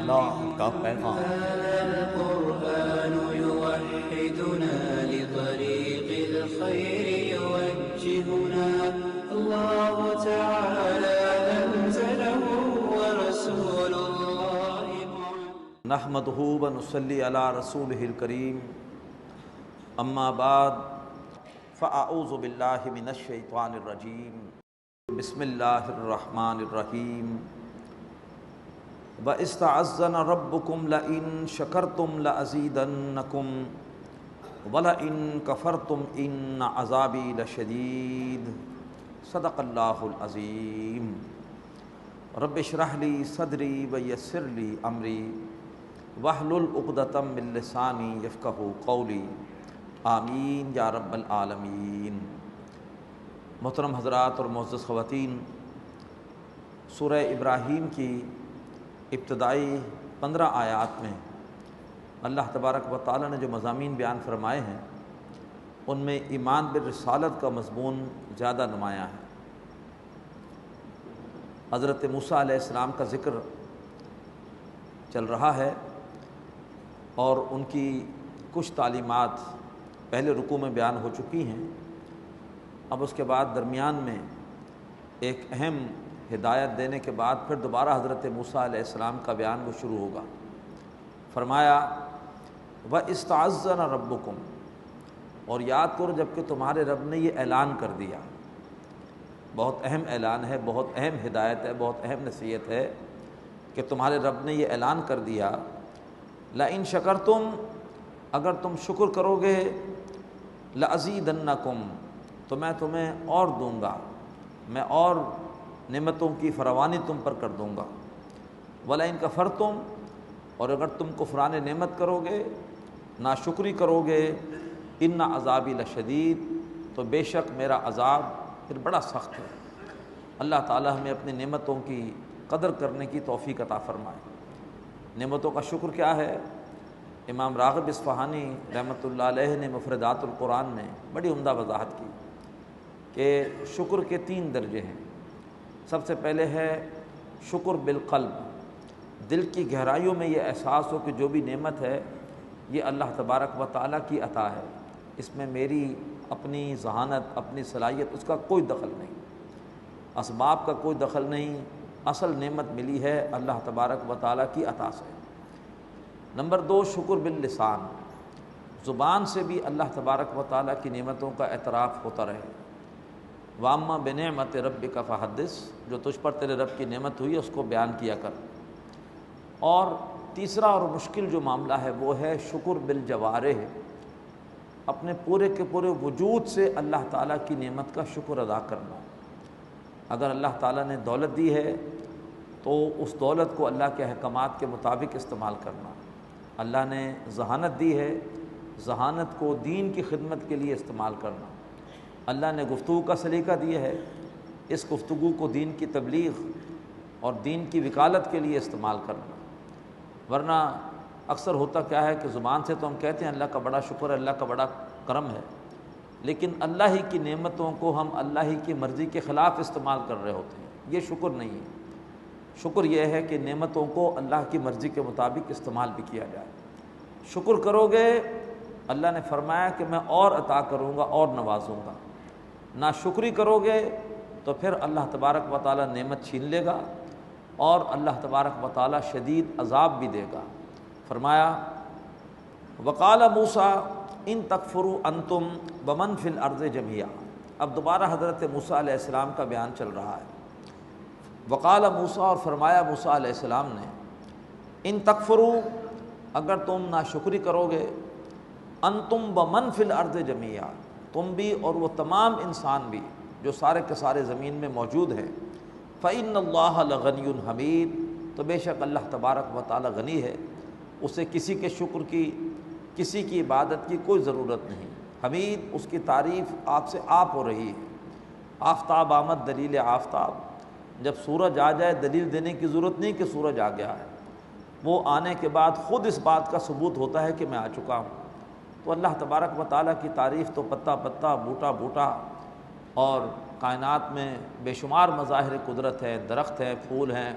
اللہ کا پیغام۔ هذا القرآن يوحدنا لطريق الخير يوجهنا الله تعالى أنزله ورسول الله نحمده ونصلي على رسوله الكريم اما بعد فاعوذ باللہ من الشیطان الرجیم بسم اللہ الرحمن الرحیم وَإِذْ تَعَذَّنَ رَبُّكُمْ لَئِن شَكَرْتُمْ لَأَزِيدَنَّكُمْ وَلَئِن كَفَرْتُمْ إِنَّ عَذَابِي لَشَدِيدٌ صدق اللہ العظیم۔ رب اشرح لی صدری ویسر لی امری واحلل عقدۃ من لسانی یفقہوا قولی آمین یا رب العالمین۔ محترم حضرات اور معزز خواتین، سورہ ابراہیم کی ابتدائی 15 آیات میں اللہ تبارک و تعالی نے جو مضامین بیان فرمائے ہیں ان میں ایمان بالرسالت کا مضمون زیادہ نمایاں ہے۔ حضرت موسیٰ علیہ السلام کا ذکر چل رہا ہے اور ان کی کچھ تعلیمات پہلے رکوع میں بیان ہو چکی ہیں۔ اب اس کے بعد درمیان میں ایک اہم ہدایت دینے کے بعد پھر دوبارہ حضرت موسیٰ علیہ السلام کا بیان وہ شروع ہوگا۔ فرمایا وَإِذْ تَعَذَّنَ رَبُّكُمْ، اور یاد کرو جب کہ تمہارے رب نے یہ اعلان کر دیا۔ بہت اہم اعلان ہے، بہت اہم ہدایت ہے، بہت اہم نصیحت ہے کہ تمہارے رب نے یہ اعلان کر دیا لَإِن شَكَرْتُمْ، اگر تم شکر کرو گے لَأَزِيدَنَّكُمْ، تو میں تمہیں اور دوں گا، میں اور نعمتوں کی فراوانی تم پر کر دوں گا۔ وَلَئِن كَفَرْتُمْ، اور اگر تم کفران نعمت کرو گے، ناشکری کرو گے، إِنَّ عَذَابِي لَشَدِيدٌ، تو بے شک میرا عذاب پھر بڑا سخت ہے۔ اللہ تعالیٰ ہمیں اپنی نعمتوں کی قدر کرنے کی توفیق عطا فرمائے۔ نعمتوں کا شکر کیا ہے؟ امام راغب اصفہانی رحمۃ اللہ علیہ نے مفردات القرآن میں بڑی عمدہ وضاحت کی کہ شکر کے 3 درجے ہیں۔ سب سے پہلے ہے شکر بالقلب، دل کی گہرائیوں میں یہ احساس ہو کہ جو بھی نعمت ہے یہ اللہ تبارک و تعالیٰ کی عطا ہے، اس میں میری اپنی ذہانت، اپنی صلاحیت، اس کا کوئی دخل نہیں، اسباب کا کوئی دخل نہیں، اصل نعمت ملی ہے اللہ تبارک و تعالیٰ کی عطا سے۔ نمبر 2 شکر باللسان، زبان سے بھی اللہ تبارک و تعالیٰ کی نعمتوں کا اعتراف ہوتا رہے۔ وَأَمَّا بِنِعْمَةِ رَبِّكَ فَحَدِّثْ، جو تجھ پر تیرے رب کی نعمت ہوئی ہے اس کو بیان کیا کر۔ اور تیسرا اور مشکل جو معاملہ ہے وہ ہے شکر بالجوارح، اپنے پورے کے پورے وجود سے اللہ تعالیٰ کی نعمت کا شکر ادا کرنا۔ اگر اللہ تعالیٰ نے دولت دی ہے تو اس دولت کو اللہ کے احکامات کے مطابق استعمال کرنا۔ اللہ نے ذہانت دی ہے، ذہانت کو دین کی خدمت کے لیے استعمال کرنا۔ اللہ نے گفتگو کا سلیقہ دیا ہے، اس گفتگو کو دین کی تبلیغ اور دین کی وکالت کے لیے استعمال کرنا۔ ورنہ اکثر ہوتا کیا ہے کہ زبان سے تو ہم کہتے ہیں اللہ کا بڑا شکر ہے، اللہ کا بڑا کرم ہے، لیکن اللہ ہی کی نعمتوں کو ہم اللہ ہی کی مرضی کے خلاف استعمال کر رہے ہوتے ہیں۔ یہ شکر نہیں ہے۔ شکر یہ ہے کہ نعمتوں کو اللہ کی مرضی کے مطابق استعمال بھی کیا جائے۔ شکر کرو گے، اللہ نے فرمایا کہ میں اور عطا کروں گا اور نوازوں گا۔ ناشکری کرو گے تو پھر اللہ تبارک و تعالیٰ نعمت چھین لے گا اور اللہ تبارک و تعالیٰ شدید عذاب بھی دے گا۔ فرمایا وقال موسیٰ ان تکفروا انتم ومن فی الارض جميعا، اب دوبارہ حضرت موسیٰ علیہ السلام کا بیان چل رہا ہے۔ وقال موسیٰ، اور فرمایا موسیٰ علیہ السلام نے، ان تکفروا، اگر تم ناشکری کرو گے، انتم ومن فی الارض جميعا، تم بھی اور وہ تمام انسان بھی جو سارے کے سارے زمین میں موجود ہیں، فإن اللہ لغنی حمید، تو بے شک اللہ تبارک و تعالی غنی ہے، اسے کسی کے شکر کی، کسی کی عبادت کی کوئی ضرورت نہیں۔ حمید، اس کی تعریف آپ سے آپ ہو رہی ہے۔ آفتاب آمد دلیل آفتاب، جب سورج آ جائے دلیل دینے کی ضرورت نہیں کہ سورج آ گیا ہے، وہ آنے کے بعد خود اس بات کا ثبوت ہوتا ہے کہ میں آ چکا ہوں۔ تو اللہ تبارک و تعالیٰ کی تعریف تو پتا پتا، بوٹا بوٹا، اور کائنات میں بے شمار مظاہر قدرت ہے، درخت ہیں، پھول ہیں،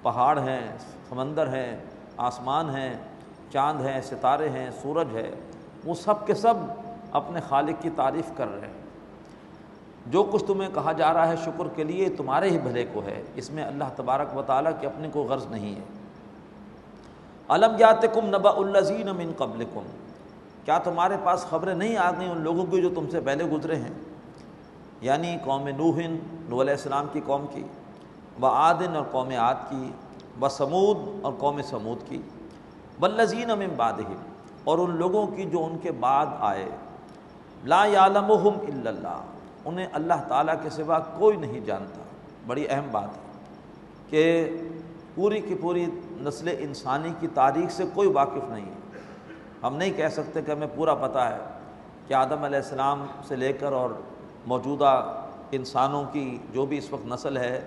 پہاڑ ہیں، سمندر ہیں، آسمان ہیں، چاند ہیں، ستارے ہیں، سورج ہے، وہ سب کے سب اپنے خالق کی تعریف کر رہے ہیں۔ جو کچھ تمہیں کہا جا رہا ہے شکر کے لیے تمہارے ہی بھلے کو ہے، اس میں اللہ تبارک و تعالیٰ کی اپنی کوئی غرض نہیں ہے۔ الم یاتکم نبأ الذین من قبلکم، کیا تمہارے پاس خبریں نہیں آ گئیں ان لوگوں کی جو تم سے پہلے گزرے ہیں، یعنی قوم نوح علیہ السلام کی قوم کی، وعاد اور قوم عاد کی، وثمود اور قوم ثمود کی، والذین من بعدہم اور ان لوگوں کی جو ان کے بعد آئے، لا یعلمہم الا اللہ، انہیں اللہ تعالیٰ کے سوا کوئی نہیں جانتا۔ بڑی اہم بات ہے کہ پوری کی پوری نسل انسانی کی تاریخ سے کوئی واقف نہیں ہے۔ ہم نہیں کہہ سکتے کہ ہمیں پورا پتہ ہے کہ آدم علیہ السلام سے لے کر اور موجودہ انسانوں کی جو بھی اس وقت نسل ہے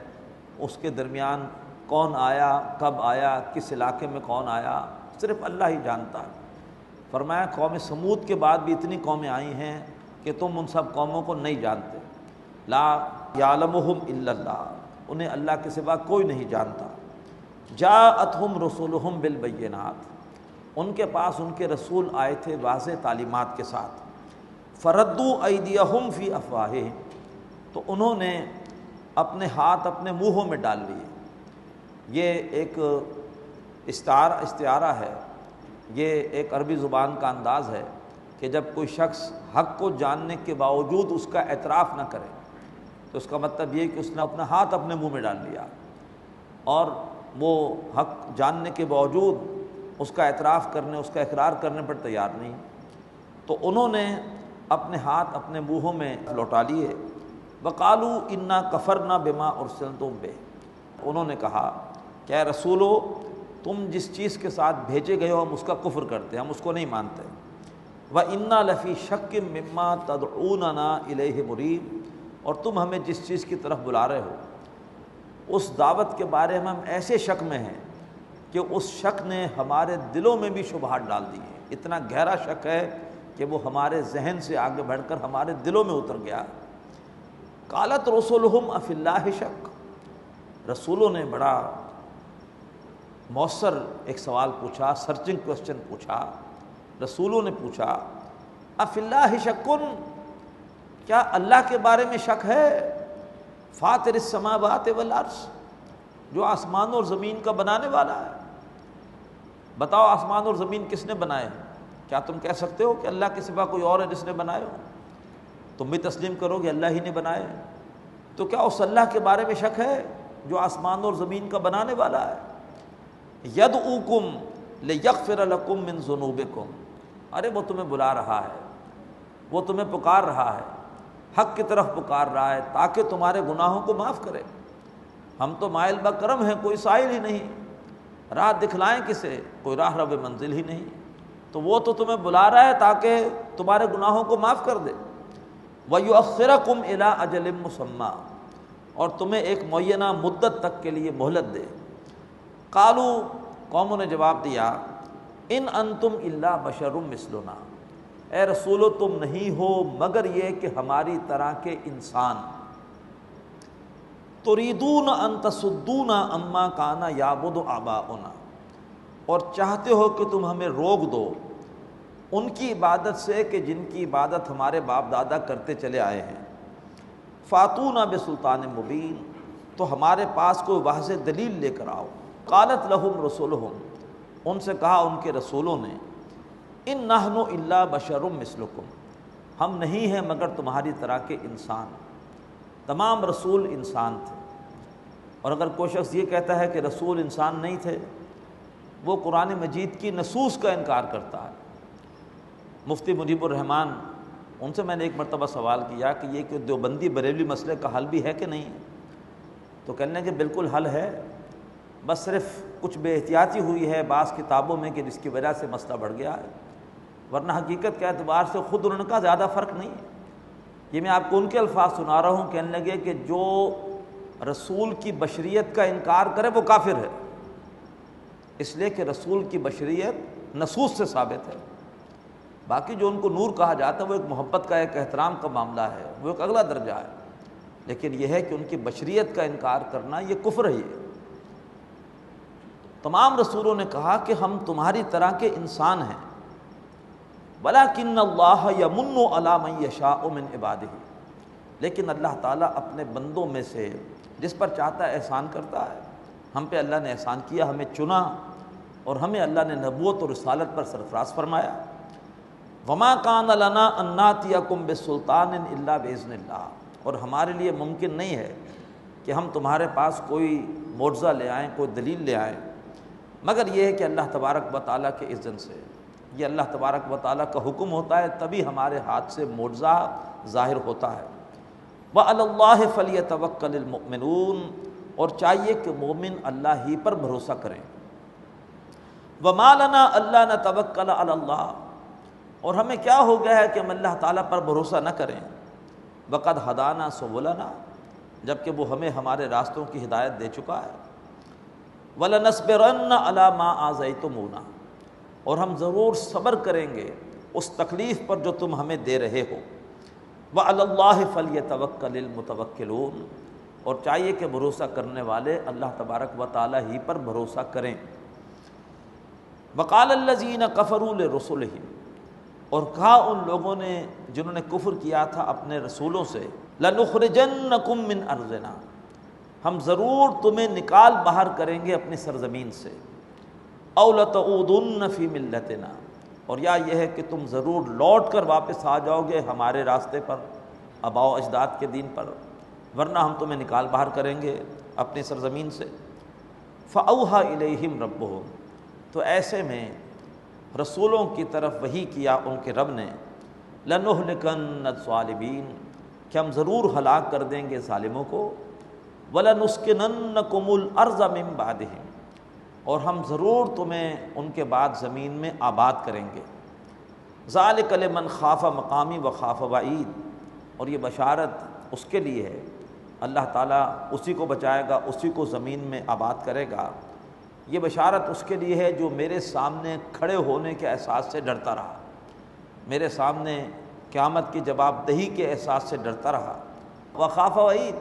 اس کے درمیان کون آیا، کب آیا، کس علاقے میں کون آیا، صرف اللہ ہی جانتا ہے۔ فرمایا قوم سمود کے بعد بھی اتنی قومیں آئی ہیں کہ تم ان سب قوموں کو نہیں جانتے۔ لا یعلمہم الا اللہ، انہیں اللہ کے سوا کوئی نہیں جانتا۔ جاءتہم رسولہم بالبینات، ان کے پاس ان کے رسول آئے تھے واضح تعلیمات کے ساتھ۔ فردوا ایدیہم فی افواہہم، تو انہوں نے اپنے ہاتھ اپنے منہوں میں ڈال لیے۔ یہ ایک استعارہ ہے، یہ ایک عربی زبان کا انداز ہے کہ جب کوئی شخص حق کو جاننے کے باوجود اس کا اعتراف نہ کرے تو اس کا مطلب یہ کہ اس نے اپنا ہاتھ اپنے منہ میں ڈال لیا، اور وہ حق جاننے کے باوجود اس کا اعتراف کرنے، اس کا اقرار کرنے پر تیار نہیں۔ تو انہوں نے اپنے ہاتھ اپنے منہوں میں لوٹا لیے۔ وقالوا انا کفرنا بما ارسلتم بہ، انہوں نے کہا کہ اے رسولو تم جس چیز کے ساتھ بھیجے گئے ہو ہم اس کا کفر کرتے ہیں، ہم اس کو نہیں مانتے۔ وَإِنَّا لَفِي شَكٍّ مِّمَّا تَدْعُونَنَا إِلَيْهِ مُرِيبٍ، اور تم ہمیں جس چیز کی طرف بلا رہے ہو اس دعوت کے بارے میں ہم ایسے شک میں ہیں کہ اس شک نے ہمارے دلوں میں بھی شبہات ڈال دی ہیں، اتنا گہرا شک ہے کہ وہ ہمارے ذہن سے آگے بڑھ کر ہمارے دلوں میں اتر گیا۔ قالت رسولہم افی اللہ شک، رسولوں نے بڑا مؤثر ایک سوال پوچھا، سرچنگ کوسچن پوچھا۔ رسولوں نے پوچھا افی اللہ شکن، کیا اللہ کے بارے میں شک ہے؟ فاطر السماوات والارض، جو آسمان اور زمین کا بنانے والا ہے۔ بتاؤ آسمان اور زمین کس نے بنائے ہیں؟ کیا تم کہہ سکتے ہو کہ اللہ کے سوا کوئی اور ہے جس نے بنائے ہو؟ تم بھی تسلیم کرو کہ اللہ ہی نے بنائے ہیں، تو کیا اس اللہ کے بارے میں شک ہے جو آسمان اور زمین کا بنانے والا ہے؟ یدعوکم لیغفر لکم من ذنوبکم، ارے وہ تمہیں بلا رہا ہے، وہ تمہیں پکار رہا ہے، حق کی طرف پکار رہا ہے تاکہ تمہارے گناہوں کو معاف کرے۔ ہم تو مائل بکرم ہیں، کوئی سائل ہی نہیں، راہ دکھلائیں کسے، کوئی راہ رب منزل ہی نہیں، تو وہ تو تمہیں بلا رہا ہے تاکہ تمہارے گناہوں کو معاف کر دے۔ وَيُؤَخِّرَكُمْ إِلَىٰ أَجَلٍ مُّسَمًّى، اور تمہیں ایک معینہ مدت تک کے لیے مہلت دے۔ قالوا، قوموں نے جواب دیا ان انتم الا بشر مثلنا، اے رسولو تم نہیں ہو مگر یہ کہ ہماری طرح کے انسان۔ تريدون ان تصدونا عما كان يعبد آباؤنا، اور چاہتے ہو کہ تم ہمیں روک دو ان کی عبادت سے کہ جن کی عبادت ہمارے باپ دادا کرتے چلے آئے ہیں۔ فاتونا بسلطان مبین، تو ہمارے پاس کوئی واضح دلیل لے کر آؤ۔ قالت لہم رسولہم، ان سے کہا ان کے رسولوں نے ان نحن الا بشر مثلکم، ہم نہیں ہیں مگر تمہاری طرح کے انسان۔ تمام رسول انسان تھے، اور اگر کوئی شخص یہ کہتا ہے کہ رسول انسان نہیں تھے وہ قرآن مجید کی نصوص کا انکار کرتا ہے۔ مفتی مجیب الرحمن، ان سے میں نے ایک مرتبہ سوال کیا کہ یہ کہ دیوبندی بریلوی مسئلے کا حل بھی ہے کہ نہیں، تو کہنے کہ بالکل حل ہے، بس صرف کچھ بے احتیاطی ہوئی ہے بعض کتابوں میں کہ جس کی وجہ سے مسئلہ بڑھ گیا ہے، ورنہ حقیقت کے اعتبار سے خود ان کا زیادہ فرق نہیں ہے۔ یہ میں آپ کو ان کے الفاظ سنا رہا ہوں، کہنے لگے کہ جو رسول کی بشریت کا انکار کرے وہ کافر ہے، اس لیے کہ رسول کی بشریت نصوص سے ثابت ہے۔ باقی جو ان کو نور کہا جاتا ہے وہ ایک محبت کا، ایک احترام کا معاملہ ہے، وہ ایک اگلا درجہ ہے، لیکن یہ ہے کہ ان کی بشریت کا انکار کرنا یہ کفر ہے۔ تمام رسولوں نے کہا کہ ہم تمہاری طرح کے انسان ہیں، وَلَٰكِنَّ اللَّهَ يَمُنُّ عَلَىٰ مَن يَشَاءُ مِنْ عِبَادِهِ، لیکن اللہ تعالیٰ اپنے بندوں میں سے جس پر چاہتا ہے احسان کرتا ہے۔ ہم پہ اللہ نے احسان کیا، ہمیں چنا اور ہمیں اللہ نے نبوت اور رسالت پر سرفراز فرمایا۔ وَمَا كَانَ لَنَا أَن نَّأْتِيَكُم بِسُلْطَانٍ إِلَّا بِإِذْنِ اللَّهِ، اور ہمارے لیے ممکن نہیں ہے کہ ہم تمہارے پاس کوئی معجزہ لے آئیں، کوئی دلیل لے آئیں، مگر یہ ہے کہ اللہ تبارک و تعالیٰ کے اذن سے، یہ اللہ تبارک و تعالیٰ کا حکم ہوتا ہے، تبھی ہمارے ہاتھ سے معجزہ ظاہر ہوتا ہے۔ وَعَلَى اللَّهِ فَلْيَتَوَكَّلِ الْمُؤْمِنُونَ، اور چاہیے کہ مومن اللہ ہی پر بھروسہ کریں۔ وَمَا لَنَا أَلَّا نَتَوَكَّلَ عَلَى اللَّهِ، اور ہمیں کیا ہو گیا ہے کہ ہم اللہ تعالیٰ پر بھروسہ نہ کریں۔ وَقَدْ هَدَانَا سُبُلَنَا، جبکہ وہ ہمیں ہمارے راستوں کی ہدایت دے چکا ہے۔ وَلَنَصْبِرَنَّ عَلَىٰ مَا آذَيْتُمُونَا، اور ہم ضرور صبر کریں گے اس تکلیف پر جو تم ہمیں دے رہے ہو۔ وَعَلَى اللَّهِ فَلْيَتَوَكَّلِ الْمُتَوَكِّلُونَ، اور چاہیے کہ بھروسہ کرنے والے اللہ تبارک و تعالیٰ ہی پر بھروسہ کریں۔ وَقَالَ الَّذِينَ كَفَرُوا لِرُسُلِهِمْ، اور کہا ان لوگوں نے جنہوں نے کفر کیا تھا اپنے رسولوں سے، لَنُخْرِجَنَّكُم مِّنْ أَرْضِنَا، ہم ضرور تمہیں نکال باہر کریں گے اپنی سرزمین سے، أَوْ لَتَعُودُنَّ فِي مِلَّتِنَا، اور یا یہ ہے کہ تم ضرور لوٹ کر واپس آ جاؤ گے ہمارے راستے پر، آباء و اجداد کے دین پر، ورنہ ہم تمہیں نکال باہر کریں گے اپنی سرزمین سے۔ فَأَوْحَىٰ إِلَيْهِمْ رَبُّهُمْ، تو ایسے میں رسولوں کی طرف وحی کیا ان کے رب نے، لَنُهْلِكَنَّ الظَّالِمِينَ، کہ ہم ضرور ہلاک کر دیں گے ظالموں کو، وَلَنُسْكِنَنَّكُمُ الْأَرْضَ مِن بَعْدِهِمْ، اور ہم ضرور تمہیں ان کے بعد زمین میں آباد کریں گے۔ ذَلِكَ لِمَنْ خَافَ مَقَامِي وَخَافَ وَعِيدِ، اور یہ بشارت اس کے لیے ہے، اللہ تعالیٰ اسی کو بچائے گا، اسی کو زمین میں آباد کرے گا۔ یہ بشارت اس کے لیے ہے جو میرے سامنے کھڑے ہونے کے احساس سے ڈرتا رہا، میرے سامنے قیامت کی جواب دہی کے احساس سے ڈرتا رہا۔ وخاف وعید،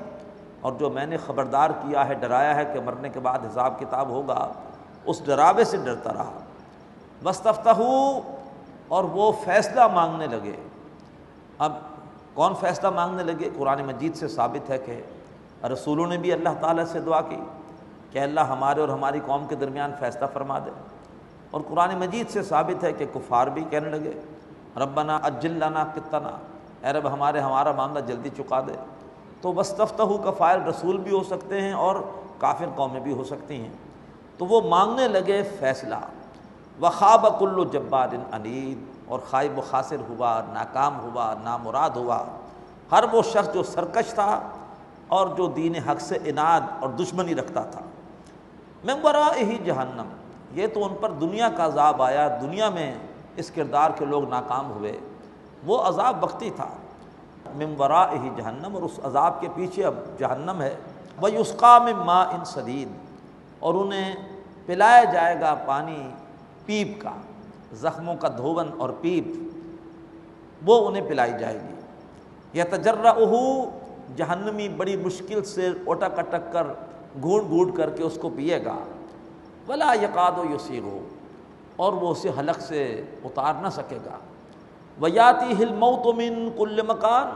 اور جو میں نے خبردار کیا ہے، ڈرایا ہے کہ مرنے کے بعد حساب کتاب ہوگا، اس ڈراوے سے ڈرتا رہا۔ واستفتحوا، اور وہ فیصلہ مانگنے لگے۔ اب کون فیصلہ مانگنے لگے؟ قرآن مجید سے ثابت ہے کہ رسولوں نے بھی اللہ تعالیٰ سے دعا کی کہ اللہ ہمارے اور ہماری قوم کے درمیان فیصلہ فرما دے، اور قرآن مجید سے ثابت ہے کہ کفار بھی کہنے لگے ربنا عجل لنا قطنا، اے رب ہمارا معاملہ جلدی چکا دے۔ تو واستفتحوا کا فاعل رسول بھی ہو سکتے ہیں اور کافر قومیں بھی ہو سکتی ہیں، تو وہ مانگنے لگے فیصلہ۔ وخاب کل جبار عنید، اور خائب و خاسر ہوا، ناکام ہوا، نامراد ہوا ہر وہ شخص جو سرکش تھا اور جو دین حق سے عناد اور دشمنی رکھتا تھا۔ من ورائہ جہنم، یہ تو ان پر دنیا کا عذاب آیا، دنیا میں اس کردار کے لوگ ناکام ہوئے، وہ عذاب وقتی تھا۔ من ورائہ جہنم، اور اس عذاب کے پیچھے اب جہنم ہے۔ ویسقیٰ من ماء صدید، اور انہیں پلایا جائے گا پانی پیپ کا، زخموں کا دھون اور پیپ وہ انہیں پلائی جائے گی۔ یتجرعہ، جہنمی بڑی مشکل سے اٹک اٹک کر گھونٹ گھونٹ کر کے اس کو پیے گا۔ ولا یکاد یسیغہ، اور وہ اسے حلق سے اتار نہ سکے گا۔ ویاتیہ الموت من کل مکان،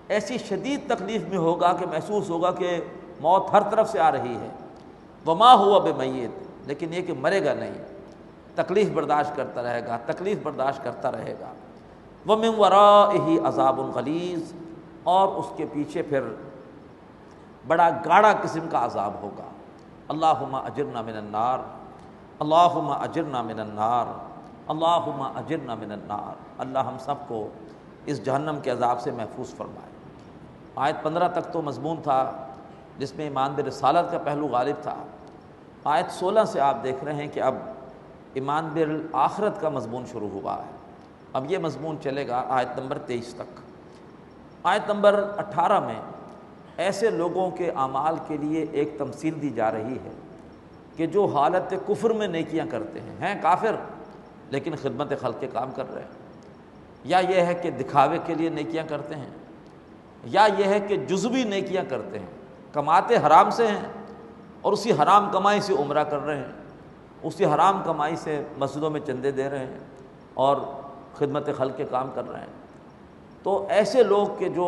ایسی شدید تکلیف میں ہوگا کہ محسوس ہوگا کہ موت ہر طرف سے آ رہی ہے۔ وما ہوا بمیت، لیکن یہ کہ مرے گا نہیں، تکلیف برداشت کرتا رہے گا، تکلیف برداشت کرتا رہے گا۔ ومن ورائہ عذاب غلیظ، اور اس کے پیچھے پھر بڑا گاڑا قسم کا عذاب ہوگا۔ اللہم اجرنا من النار، اللہم اجرنا من النار، اللہم اجرنا من النار، اللہ ہم سب کو اس جہنم کے عذاب سے محفوظ فرمائے۔ آیت 15 تک تو مضمون تھا جس میں ایمان برسالت کا پہلو غالب تھا۔ آیت 16 سے آپ دیکھ رہے ہیں کہ اب ایمان بالآخرت کا مضمون شروع ہوا ہے۔ اب یہ مضمون چلے گا آیت نمبر 23 تک۔ آیت نمبر 18 میں ایسے لوگوں کے اعمال کے لیے ایک تمثیل دی جا رہی ہے کہ جو حالت کفر میں نیکیاں کرتے ہیں کافر لیکن خدمت خلق کے کام کر رہے ہیں، یا یہ ہے کہ دکھاوے کے لیے نیکیاں کرتے ہیں، یا یہ ہے کہ جزوی نیکیاں کرتے ہیں، کماتے حرام سے ہیں اور اسی حرام کمائی سے عمرہ کر رہے ہیں، اسی حرام کمائی سے مسجدوں میں چندے دے رہے ہیں اور خدمت خلق کے کام کر رہے ہیں۔ تو ایسے لوگ کہ جو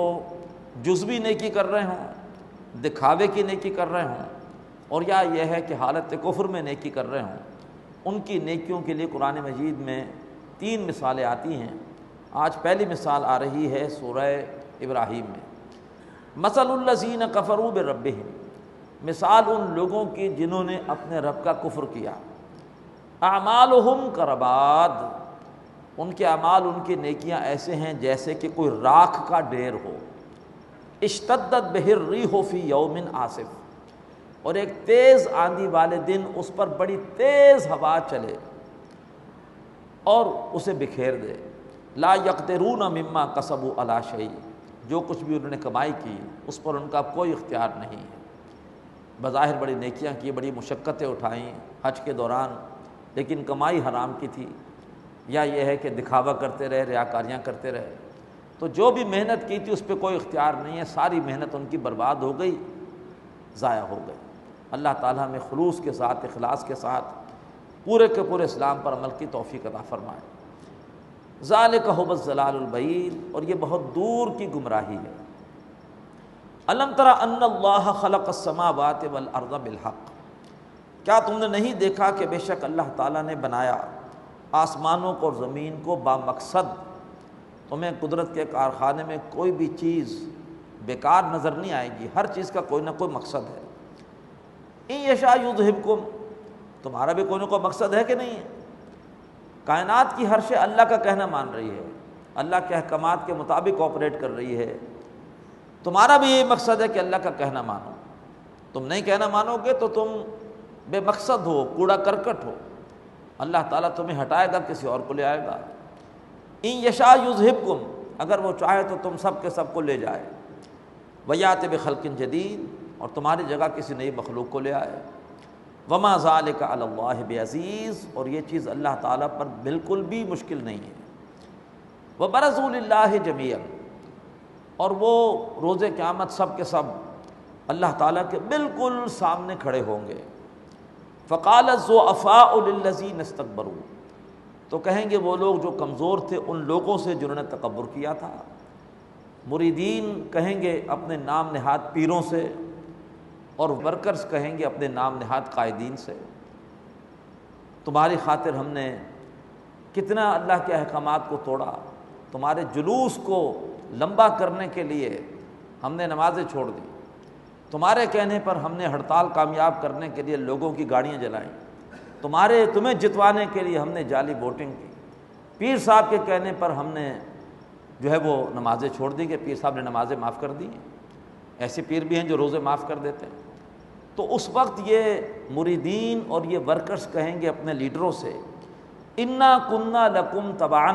جزوی نیکی کر رہے ہوں، دکھاوے کی نیکی کر رہے ہوں، اور یا یہ ہے کہ حالت کفر میں نیکی کر رہے ہوں، ان کی نیکیوں کے لیے قرآن مجید میں 3 مثالیں آتی ہیں۔ آج پہلی مثال آ رہی ہے سورہ ابراہیم میں، مثل الذین کفروا بربہم، مثال ان لوگوں کی جنہوں نے اپنے رب کا کفر کیا۔ اعمالہم کرباد، ان کے اعمال، ان کی نیکیاں ایسے ہیں جیسے کہ کوئی راکھ کا ڈھیر ہو، اشتدت بہ الریح فی یوم عاصف، اور ایک تیز آندھی والے دن اس پر بڑی تیز ہوا چلے اور اسے بکھیر دے۔ لا یقدرون مما کسبوا علی شیء، جو کچھ بھی انہوں نے کمائی کی اس پر ان کا کوئی اختیار نہیں ہے۔ بظاہر بڑی نیکیاں کی، بڑی مشقتیں اٹھائیں حج کے دوران، لیکن کمائی حرام کی تھی، یا یہ ہے کہ دکھاوا کرتے رہے، ریاکاریاں کرتے رہے، تو جو بھی محنت کی تھی اس پہ کوئی اختیار نہیں ہے، ساری محنت ان کی برباد ہو گئی، ضائع ہو گئی۔ اللہ تعالیٰ ہمیں خلوص کے ساتھ، اخلاص کے ساتھ پورے کے پورے اسلام پر عمل کی توفیق عطا فرمائے۔ ذالک ھو الضلال البعید، اور یہ بہت دور کی گمراہی ہے۔ الم تر ان اللہ خلق السماوات والارض بالحق، کیا تم نے نہیں دیکھا کہ بے شک اللہ تعالیٰ نے بنایا آسمانوں کو اور زمین کو بامقصد۔ تمہیں قدرت کے کارخانے میں کوئی بھی چیز بیکار نظر نہیں آئے گی، ہر چیز کا کوئی نہ کوئی مقصد ہے۔ ان یشاء یذھبکم، تمہارا بھی کوئی نہ کوئی مقصد ہے کہ نہیں ہے؟ کائنات کی ہر شے اللہ کا کہنا مان رہی ہے، اللہ کے احکامات کے مطابق آپریٹ کر رہی ہے۔ تمہارا بھی یہ مقصد ہے کہ اللہ کا کہنا مانو، تم نہیں کہنا مانو گے تو تم بے مقصد ہو، کوڑا کرکٹ ہو، اللہ تعالیٰ تمہیں ہٹائے گا، کسی اور کو لے آئے گا۔ ان یشاء یذھبکم، اگر وہ چاہے تو تم سب کے سب کو لے جائے، ویأتی بخلق جدید، اور تمہاری جگہ کسی نئی مخلوق کو لے آئے۔ وما ذلک علی اللہ بعزیز، اور یہ چیز اللہ تعالیٰ پر بالکل بھی مشکل نہیں ہے۔ وبرزوا للہ جمیعا، اور وہ روز قیامت سب کے سب اللہ تعالیٰ کے بالکل سامنے کھڑے ہوں گے۔ فقال الضعفاء للذین استکبروا، تو کہیں گے وہ لوگ جو کمزور تھے ان لوگوں سے جنہوں نے تکبر کیا تھا۔ مریدین کہیں گے اپنے نام نہاد پیروں سے، اور ورکرز کہیں گے اپنے نام نہاد قائدین سے، تمہاری خاطر ہم نے کتنا اللہ کے احکامات کو توڑا، تمہارے جلوس کو لمبا کرنے کے لیے ہم نے نمازیں چھوڑ دی، تمہارے کہنے پر ہم نے ہڑتال کامیاب کرنے کے لیے لوگوں کی گاڑیاں جلائیں، تمہیں جتوانے کے لیے ہم نے جعلی ووٹنگ کی، پیر صاحب کے کہنے پر ہم نے جو ہے وہ نمازیں چھوڑ دی کہ پیر صاحب نے نمازیں معاف کر دی ہیں۔ ایسے پیر بھی ہیں جو روزے معاف کر دیتے ہیں۔ تو اس وقت یہ مریدین اور یہ ورکرز کہیں گے اپنے لیڈروں سے، انا کننا لکم تبعا،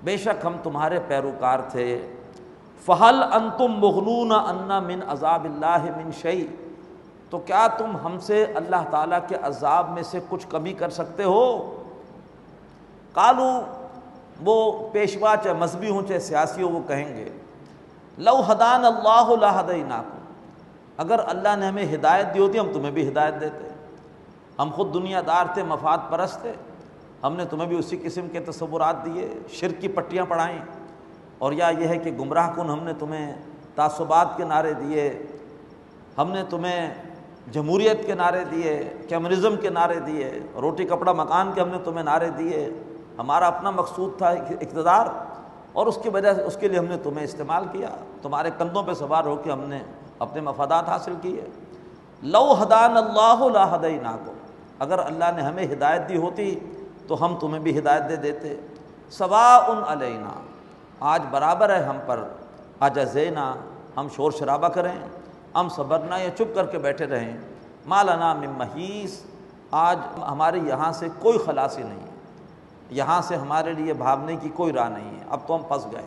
بے شک ہم تمہارے پیروکار تھے، فہل انتم مغنون عنا من عذاب اللہ من شیء، تو کیا تم ہم سے اللہ تعالیٰ کے عذاب میں سے کچھ کمی کر سکتے ہو؟ قالوا، وہ پیشوا چاہے مذہبی ہوں چاہے سیاسی ہوں، وہ کہیں گے لو ہدان اللہ لہدیناکم، اگر اللہ نے ہمیں ہدایت دی ہوتی ہم تمہیں بھی ہدایت دیتے، ہم خود دنیا دار تھے، مفاد پرست تھے، ہم نے تمہیں بھی اسی قسم کے تصورات دیے، شرک کی پٹیاں پڑھائیں، اور یا یہ ہے کہ گمراہ کن ہم نے تمہیں تعصبات کے نعرے دیے، ہم نے تمہیں جمہوریت کے نعرے دیے، کمیونزم کے نعرے دیے، روٹی کپڑا مکان کے ہم نے تمہیں نعرے دیے، ہمارا اپنا مقصود تھا اقتدار، اور اس کی وجہ سے اس کے لیے ہم نے تمہیں استعمال کیا، تمہارے کندھوں پہ سوار ہو کے ہم نے اپنے مفادات حاصل کیے۔ لو ہدان اللہ لہدیناکم، اگر اللہ نے ہمیں ہدایت دی ہوتی تو ہم تمہیں بھی ہدایت دے دیتے۔ سواء علینا، آج برابر ہے ہم پر، اجزینا، ہم شور شرابہ کریں، ہم صبرنا یا چپ کر کے بیٹھے رہیں، ما لنا من محیص، آج ہمارے یہاں سے کوئی خلاصی نہیں ہے، یہاں سے ہمارے لیے بھاگنے کی کوئی راہ نہیں ہے، اب تو ہم پھنس گئے۔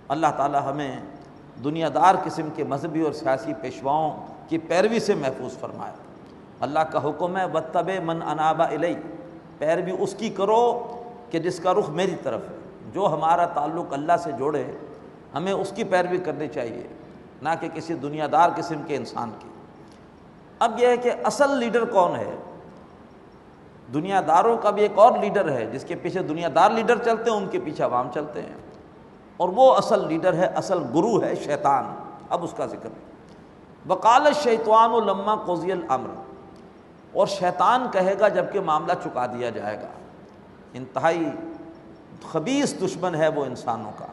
اللہ تعالی ہمیں دنیا دار قسم کے مذہبی اور سیاسی پیشواؤں کی پیروی سے محفوظ فرمائے۔ اللہ کا حکم ہے واتبع من اناب الی، پیروی اس کی کرو کہ جس کا رخ میری طرف ہے، جو ہمارا تعلق اللہ سے جوڑے ہمیں اس کی پیروی کرنی چاہیے، نہ کہ کسی دنیا دار قسم کے انسان کی۔ اب یہ ہے کہ اصل لیڈر کون ہے؟ دنیا داروں کا بھی ایک اور لیڈر ہے، جس کے پیچھے دنیا دار لیڈر چلتے ہیں، ان کے پیچھے عوام چلتے ہیں، اور وہ اصل لیڈر ہے، اصل گرو ہے شیطان۔ اب اس کا ذکر ہے، وقال الشیطان لما قضی الامر، اور شیطان کہے گا جب کہ معاملہ چکا دیا جائے گا۔ انتہائی خبیث دشمن ہے وہ انسانوں کا۔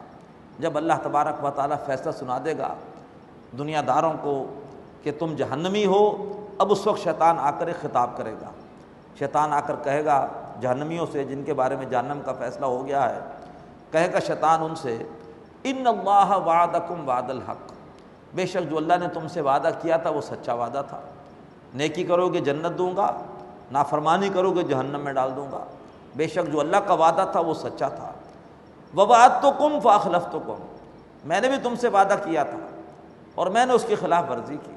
جب اللہ تبارک و تعالیٰ فیصلہ سنا دے گا دنیا داروں کو کہ تم جہنمی ہو، اب اس وقت شیطان آ کر ایک خطاب کرے گا۔ شیطان آ کر کہے گا جہنمیوں سے، جن کے بارے میں جہنم کا فیصلہ ہو گیا ہے، کہے گا شیطان ان سے، ان اللہ وعدکم وعد الحق، بے شک جو اللہ نے تم سے وعدہ کیا تھا وہ سچا وعدہ تھا، نیکی کرو گے جنت دوں گا، نافرمانی کرو گے جہنم میں ڈال دوں گا، بے شک جو اللہ کا وعدہ تھا وہ سچا تھا۔ ووعدتکم فاخلفتکم، میں نے بھی تم سے وعدہ کیا تھا اور میں نے اس کی خلاف ورزی کی۔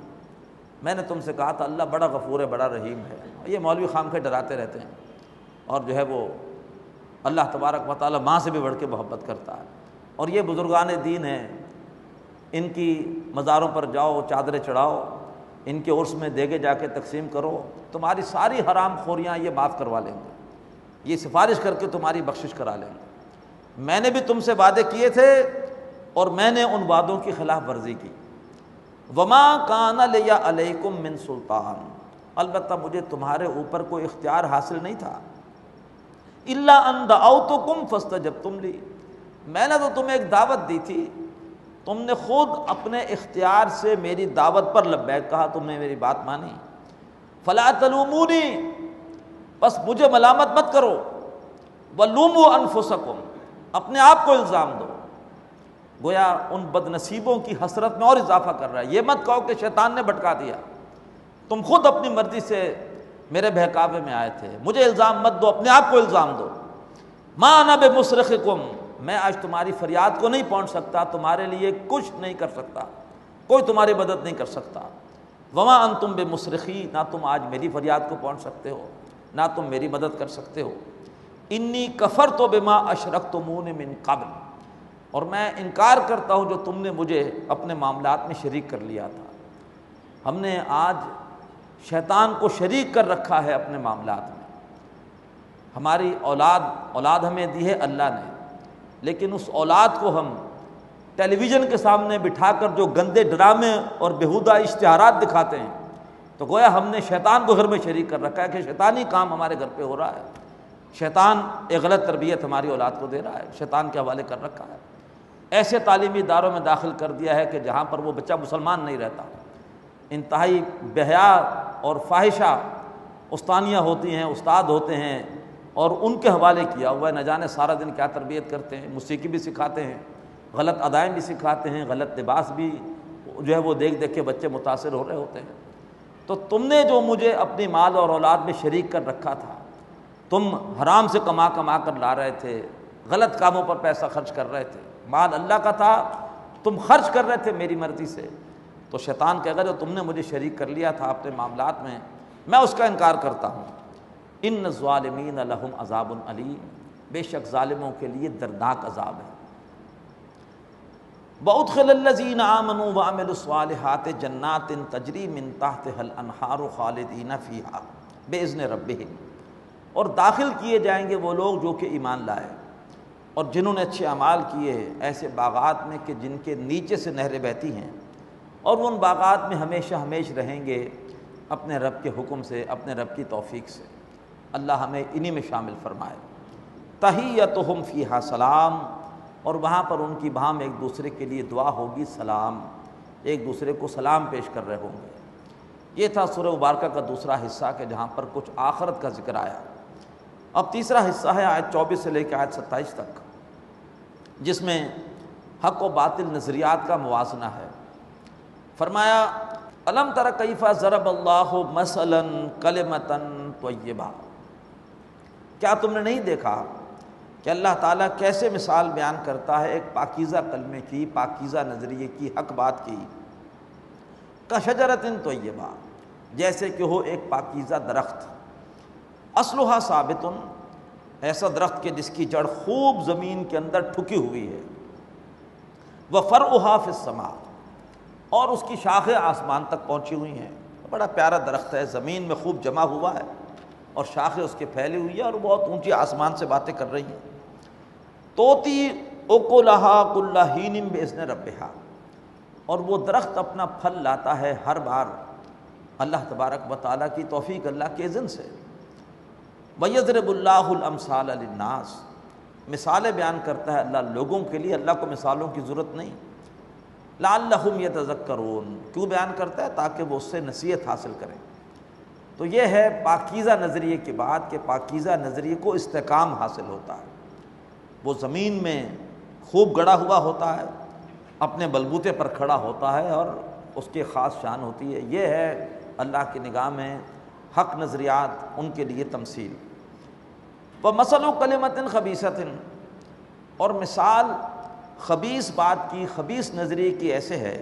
میں نے تم سے کہا تھا اللہ بڑا غفور ہے، بڑا رحیم ہے۔ یہ مولوی خام کے ڈراتے رہتے ہیں، اور جو ہے وہ اللہ تبارک و تعالیٰ ماں سے بھی بڑھ کے محبت کرتا ہے۔ اور یہ بزرگان دین ہیں، ان کی مزاروں پر جاؤ، چادریں چڑھاؤ، ان کے عرس میں دیگے جا کے تقسیم کرو، تمہاری ساری حرام خوریاں یہ معاف کروا لیں گے، یہ سفارش کر کے تمہاری بخشش کرا لیں گے۔ میں نے بھی تم سے وعدے کیے تھے اور میں نے ان وعدوں کی خلاف ورزی کی۔ وما کان لی علیکم من سلطان، البتہ مجھے تمہارے اوپر کوئی اختیار حاصل نہیں تھا، الا ان دعوتکم فاستجبتم لی، میں نے تو تمہیں ایک دعوت دی تھی، تم نے خود اپنے اختیار سے میری دعوت پر لبیک کہا، تم نے میری بات مانی۔ فلا تلومونی، بس مجھے ملامت مت کرو، ولوموا انفسکم، اپنے آپ کو الزام دو۔ گویا ان بد نصیبوں کی حسرت میں اور اضافہ کر رہا ہے۔ یہ مت کہو کہ شیطان نے بھٹکا دیا، تم خود اپنی مرضی سے میرے بہکاوے میں آئے تھے، مجھے الزام مت دو، اپنے آپ کو الزام دو۔ ما انا بمصرخکم، میں آج تمہاری فریاد کو نہیں پہنچ سکتا، تمہارے لیے کچھ نہیں کر سکتا، کوئی تمہاری مدد نہیں کر سکتا۔ وما انتم بمصرخی، نہ تم آج میری فریاد کو پہنچ سکتے ہو، نہ تم میری مدد کر سکتے ہو۔ انی کفرت بما اشرکتمون من قبل، اور میں انکار کرتا ہوں جو تم نے مجھے اپنے معاملات میں شریک کر لیا تھا۔ ہم نے آج شیطان کو شریک کر رکھا ہے اپنے معاملات میں۔ ہماری اولاد ہمیں دی ہے اللہ نے، لیکن اس اولاد کو ہم ٹیلی ویژن کے سامنے بٹھا کر جو گندے ڈرامے اور بیہودہ اشتہارات دکھاتے ہیں، تو گویا ہم نے شیطان کو گھر میں شریک کر رکھا ہے کہ شیطانی کام ہمارے گھر پہ ہو رہا ہے، شیطان ایک غلط تربیت ہماری اولاد کو دے رہا ہے، شیطان کے حوالے کر رکھا ہے۔ ایسے تعلیمی اداروں میں داخل کر دیا ہے کہ جہاں پر وہ بچہ مسلمان نہیں رہتا، انتہائی بےحیا اور فاحشہ استانیاں ہوتی ہیں، استاد ہوتے ہیں، اور ان کے حوالے کیا ہوا ہے۔ نہ جانے سارا دن کیا تربیت کرتے ہیں، موسیقی بھی سکھاتے ہیں، غلط ادائیں بھی سکھاتے ہیں، غلط لباس بھی جو ہے وہ دیکھ دیکھ کے بچے متاثر ہو رہے ہوتے ہیں۔ تو تم نے جو مجھے اپنی مال اور اولاد میں شریک کر رکھا تھا، تم حرام سے کما کر لا رہے تھے، غلط کاموں پر پیسہ خرچ کر رہے تھے، مال اللہ کا تھا، تم خرچ کر رہے تھے میری مرضی سے، تو شیطان کہے گا جو تم نے مجھے شریک کر لیا تھا اپنے معاملات میں، میں اس کا انکار کرتا ہوں۔ ان الظالمین لہم عذاب علیم، بے شک ظالموں کے لیے دردناک عذاب ہے۔ وَأُدْخِلَ الَّذِينَ آمَنُوا وَعَمِلُوا الصَّالِحَاتِ جَنَّاتٍ تَجْرِي مِن تَحْتِهَا الْأَنْهَارُ خَالِدِينَ فِيهَا بِإِذْنِ رَبِّهِمْ، اور داخل کیے جائیں گے وہ لوگ جو کہ ایمان لائے اور جنہوں نے اچھے اعمال کیے ایسے باغات میں کہ جن کے نیچے سے نہریں بہتی ہیں، اور وہ ان باغات میں ہمیشہ ہمیش رہیں گے اپنے رب کے حکم سے، اپنے رب کی توفیق سے۔ اللہ ہمیں انہی میں شامل فرمائے۔ تحیتہم فیہا سلام، اور وہاں پر ان کی وہاں میں ایک دوسرے کے لیے دعا ہوگی، سلام، ایک دوسرے کو سلام پیش کر رہے ہوں گے۔ یہ تھا سورہ مبارکہ کا دوسرا حصہ کہ جہاں پر کچھ آخرت کا ذکر آیا۔ اب تیسرا حصہ ہے آیت 24 سے لے کے آیت 27 تک، جس میں حق و باطل نظریات کا موازنہ ہے۔ فرمایا الم تر کیف ضرب اللہ مثلا کلمۃ طیبہ، کیا تم نے نہیں دیکھا کہ اللہ تعالیٰ کیسے مثال بیان کرتا ہے ایک پاکیزہ کلمے کی، پاکیزہ نظریے کی، حق بات کی، کشجرۃ طیبہ، جیسے کہ ہو ایک پاکیزہ درخت، اصلھا ثابت، ایسا درخت کہ جس کی جڑ خوب زمین کے اندر ٹھکی ہوئی ہے، وفرعھا فی السماء، اور اس کی شاخیں آسمان تک پہنچی ہوئی ہیں، بڑا پیارا درخت ہے، زمین میں خوب جمع ہوا ہے، اور شاخیں اس کے پھیلی ہوئی ہیں اور بہت اونچی آسمان سے باتیں کر رہی ہیں. توتی اکلہا کل حین باذن ربہا، اور وہ درخت اپنا پھل لاتا ہے ہر بار اللہ تبارک و تعالیٰ کی توفیق، اللہ کے اذن سے. وَيَضْرِبُ اللَّهُ الْأَمْثَالَ لِلنَّاسِ، مثالیں بیان کرتا ہے اللہ لوگوں کے لیے، اللہ کو مثالوں کی ضرورت نہیں. لَعَلَّهُمْ يَتَذَكَّرُونَ، کیوں بیان کرتا ہے؟ تاکہ وہ اس سے نصیحت حاصل کریں. تو یہ ہے پاکیزہ نظریے کی بات کہ پاکیزہ نظریے کو استحکام حاصل ہوتا ہے، وہ زمین میں خوب گڑا ہوا ہوتا ہے، اپنے بلبوتے پر کھڑا ہوتا ہے اور اس کی خاص شان ہوتی ہے. یہ ہے اللہ کی نگاہ میں حق نظریات، ان کے لیے تمثیل. وَمَثَلُ كَلِمَةٍ خَبِيثَةٍ، اور مثال خبیث بات کی، خبیث نظریے کی ایسے ہے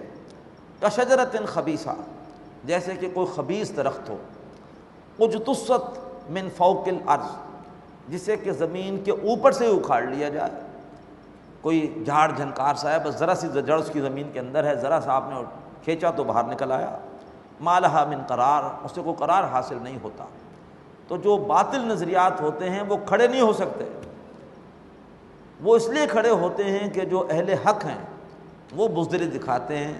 کَشَجَرَةٍ خَبِیثَةٍ، جیسے کہ کوئی خبیث درخت ہو، اجتثت من فوق الارض، جسے کہ زمین کے اوپر سے اکھاڑ لیا جائے. کوئی جھاڑ جھنکار سا ہے، بس ذرا سی جڑ اس کی زمین کے اندر ہے، ذرا سا آپ نے کھینچا تو باہر نکل آیا. ما لہا من قرار، اس سے کوئی قرار حاصل نہیں ہوتا. تو جو باطل نظریات ہوتے ہیں وہ کھڑے نہیں ہو سکتے. وہ اس لیے کھڑے ہوتے ہیں کہ جو اہل حق ہیں وہ بزدلی دکھاتے ہیں،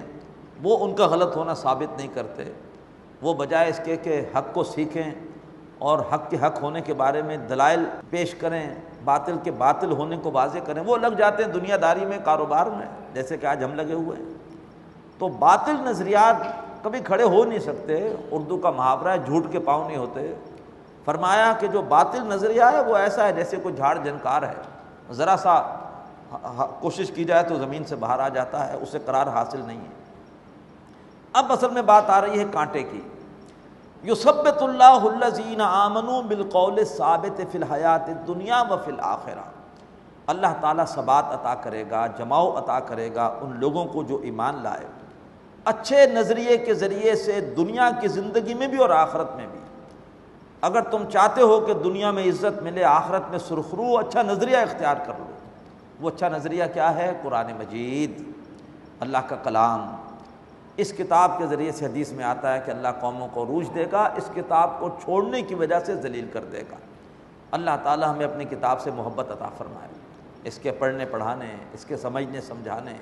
وہ ان کا غلط ہونا ثابت نہیں کرتے. وہ بجائے اس کے کہ حق کو سیکھیں اور حق کے حق ہونے کے بارے میں دلائل پیش کریں، باطل کے باطل ہونے کو واضح کریں، وہ لگ جاتے ہیں دنیا داری میں، کاروبار میں، جیسے کہ آج ہم لگے ہوئے ہیں. تو باطل نظریات کبھی کھڑے ہو نہیں سکتے. اردو کا محاورہ ہے جھوٹ کے پاؤں نہیں ہوتے. فرمایا کہ جو باطل نظریہ ہے وہ ایسا ہے جیسے کوئی جھاڑ جھنکار ہے، ذرا سا کوشش کی جائے تو زمین سے باہر آ جاتا ہے، اسے قرار حاصل نہیں ہے. اب اصل میں بات آ رہی ہے کانٹے کی. یثبت اللہ الذین آمنوا بالقول الثابت فی الحیات الدنیا وفی الآخرہ، اللہ تعالیٰ ثبات عطا کرے گا، جماؤ عطا کرے گا ان لوگوں کو جو ایمان لائے، اچھے نظریے کے ذریعے سے دنیا کی زندگی میں بھی اور آخرت میں بھی. اگر تم چاہتے ہو کہ دنیا میں عزت ملے، آخرت میں سرخرو، اچھا نظریہ اختیار کر لو. وہ اچھا نظریہ کیا ہے؟ قرآن مجید، اللہ کا کلام. اس کتاب کے ذریعے سے حدیث میں آتا ہے کہ اللہ قوموں کو عروج دے گا، اس کتاب کو چھوڑنے کی وجہ سے ذلیل کر دے گا. اللہ تعالی ہمیں اپنی کتاب سے محبت عطا فرمائے، اس کے پڑھنے پڑھانے، اس کے سمجھنے سمجھانے،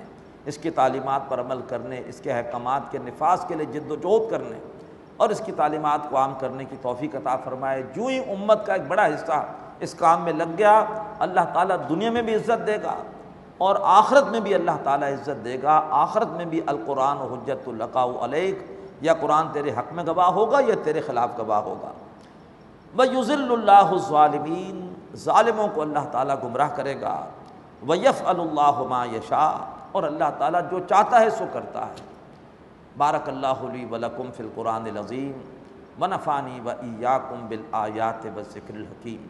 اس کی تعلیمات پر عمل کرنے، اس کے احکامات کے نفاذ کے لیے جد و جہد کرنے اور اس کی تعلیمات کو عام کرنے کی توفیق عطا فرمائے. جو ہی امت کا ایک بڑا حصہ اس کام میں لگ گیا، اللہ تعالیٰ دنیا میں بھی عزت دے گا اور آخرت میں بھی اللہ تعالیٰ عزت دے گا. آخرت میں بھی القرآن حجت لک علیک، یا قرآن تیرے حق میں گواہ ہوگا یا تیرے خلاف گواہ ہوگا. وَيُذِلُّ اللَّهُ الظَّالِمِينَ، ظالموں کو اللہ تعالیٰ گمراہ کرے گا. وَيَفْعَلُ اللَّهُ مَا يَشَاءُ، اور اللہ تعالیٰ جو چاہتا ہے سو کرتا ہے. بارک اللہ لی ولکم فی القرآن العظیم ونفعنی وإیاکم بالآیات والذکر الحکیم.